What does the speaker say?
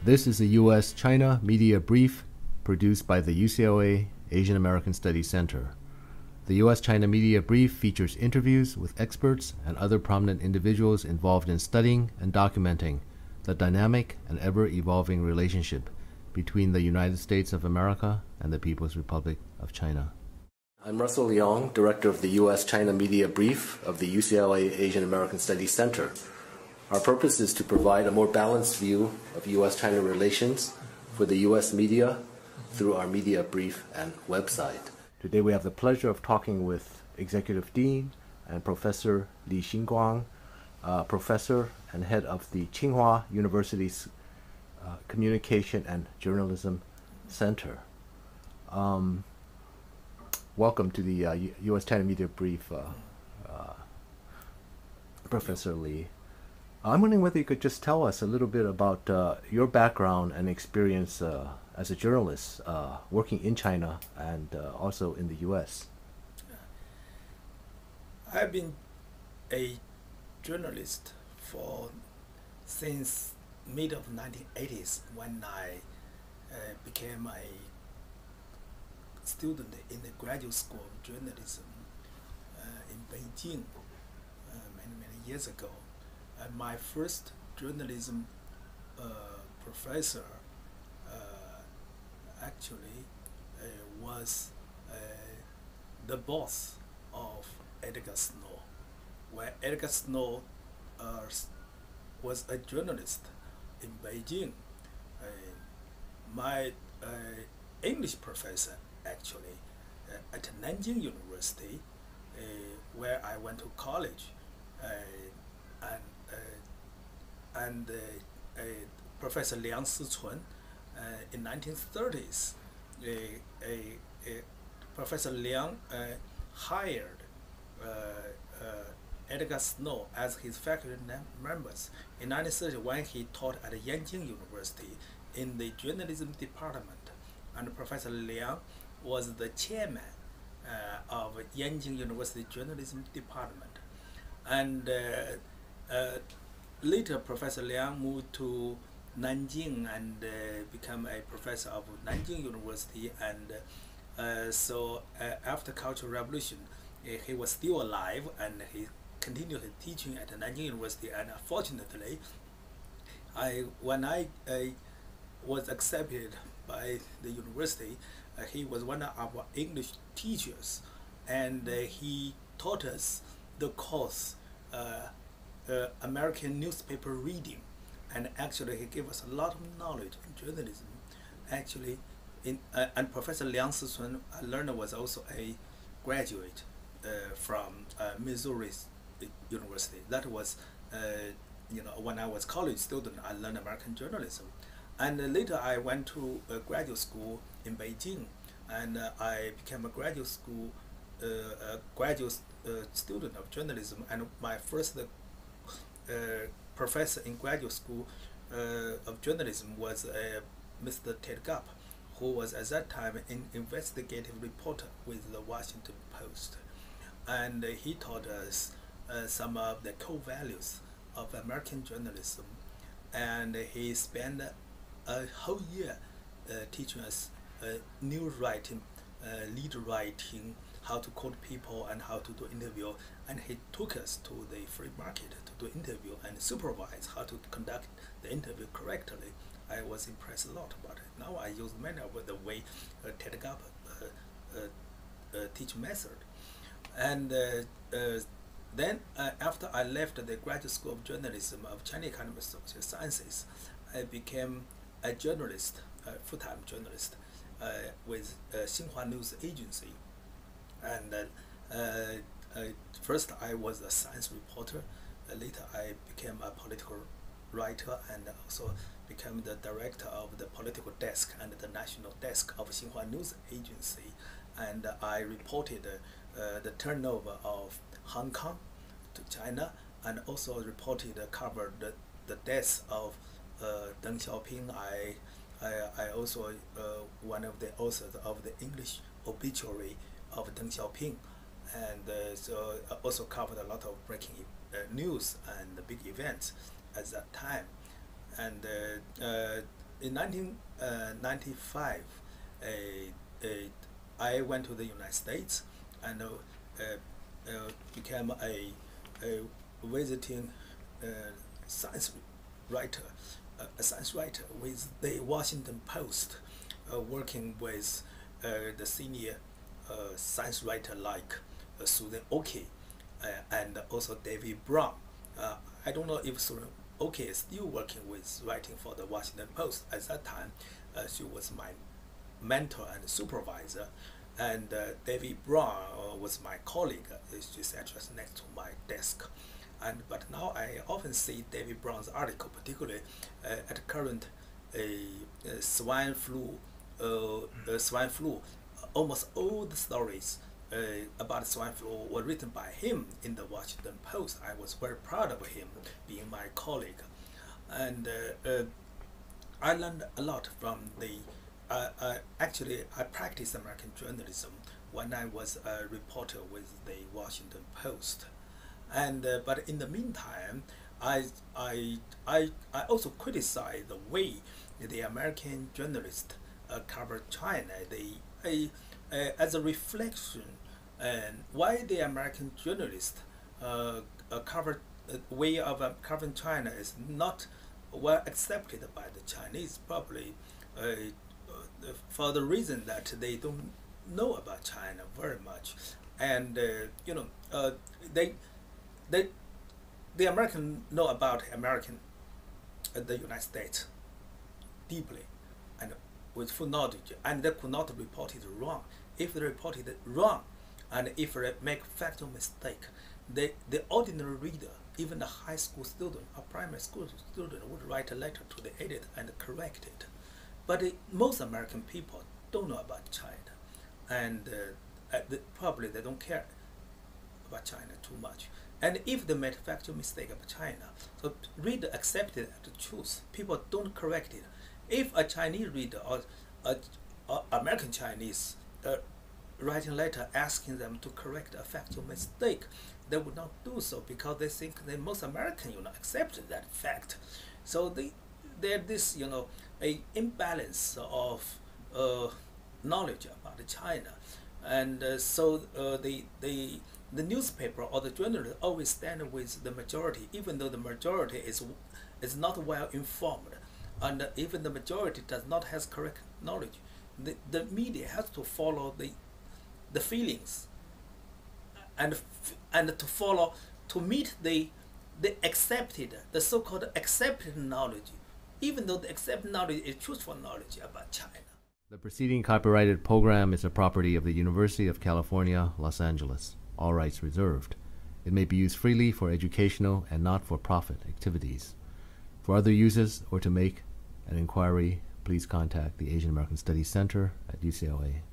This is a U.S.-China media brief produced by the UCLA Asian American Studies Center. The U.S.-China media brief features interviews with experts and other prominent individuals involved in studying and documenting the dynamic and ever-evolving relationship between the United States of America and the People's Republic of China. I'm Russell Leong, Director of the U.S.-China Media Brief of the UCLA Asian American Studies Center. Our purpose is to provide a more balanced view of U.S.-China relations for the U.S. media through our media brief and website. Today we have the pleasure of talking with Executive Dean and Professor Xiguang, Professor and Head of the Tsinghua University's Communication and Journalism Center. Welcome to the U.S.-China Media Brief, Professor Li. I'm wondering whether you could just tell us a little bit about your background and experience as a journalist working in China and also in the U.S. I've been a journalist since mid of 1980s when I became a student in the graduate school of journalism in Beijing many years ago. My first journalism professor actually was the boss of Edgar Snow. When Edgar Snow was a journalist in Beijing, my English professor actually at Nanjing University, where I went to college, and Professor Liang Sichun in 1930s, Professor Liang hired Edgar Snow as his faculty members in 1930 when he taught at Yanjing University in the journalism department, and Professor Liang was the chairman of Yanjing University journalism department. And later, Professor Liang moved to Nanjing and became a professor of Nanjing University. And so after Cultural Revolution, he was still alive and he continued teaching at Nanjing University. And fortunately, when I was accepted by the university, he was one of our English teachers, and he taught us the course American newspaper reading, and actually he gave us a lot of knowledge in journalism. Actually, and Professor Liang Sichun, I learned, was also a graduate from Missouri University. That was, when I was college student, I learned American journalism, and later I went to graduate school in Beijing, and I became a graduate school student of journalism, and my first professor in graduate school of journalism was Mr. Ted Gupp, who was at that time an investigative reporter with the Washington Post, and he taught us some of the core values of American journalism, and he spent a whole year teaching us news writing, lead writing, how to quote people and how to do interview, and he took us to the free market to do interview and supervise how to conduct the interview correctly. I was impressed a lot about it. Now I use many of the way Ted Gupp teach method. And then after I left the Graduate School of Journalism of Chinese Academy of Social Sciences, I became a journalist, a full-time journalist with Xinhua News Agency. And first I was a science reporter, later I became a political writer and also became the director of the political desk and the national desk of Xinhua News Agency, and I reported the turnover of Hong Kong to China, and also covered the death of Deng Xiaoping. I also one of the authors of the English obituary of Deng Xiaoping, and so I also covered a lot of breaking news and the big events at that time. And in 1995, I went to the United States and became a visiting science writer, a science writer with the Washington Post, working with the senior science writer like Susan Oki and also David Brown. I don't know if Susan Oki is still working with writing for the Washington Post. At that time, she was my mentor and supervisor, and David Brown was my colleague. She sat just next to my desk. But now I often see David Brown's article, particularly at current swine flu. Almost all the stories about swine flu were written by him in the Washington Post. I was very proud of him being my colleague, and I learned a lot from the. Actually, I practiced American journalism when I was a reporter with the Washington Post, and but in the meantime, I also criticized the way the American journalists covered China. As a reflection, and why the American journalists way of covering China is not well accepted by the Chinese, probably for the reason that they don't know about China very much, and the American know about the United States deeply and with full knowledge, and they could not report it wrong. If they reported it wrong, and if they make factual mistake, the ordinary reader, even a high school student, a primary school student, would write a letter to the editor and correct it. But most American people don't know about China, and probably they don't care about China too much. And if they made factual mistake about China, so reader accepted the truth. People don't correct it. If a Chinese reader or American Chinese writing a letter asking them to correct a factual mistake, they would not do so because they think that most Americans accept that fact. So there's this a imbalance of knowledge about China, and so the newspaper or the journalist always stand with the majority, even though the majority is not well informed, and even the majority does not have correct knowledge. The media has to follow the feelings and to meet the so-called accepted knowledge, even though the accepted knowledge is truthful knowledge about China. The preceding copyrighted program is a property of the University of California, Los Angeles. All rights reserved. It may be used freely for educational and not-for-profit activities. For other uses or to make an inquiry, please contact the Asian American Studies Center at UCLA.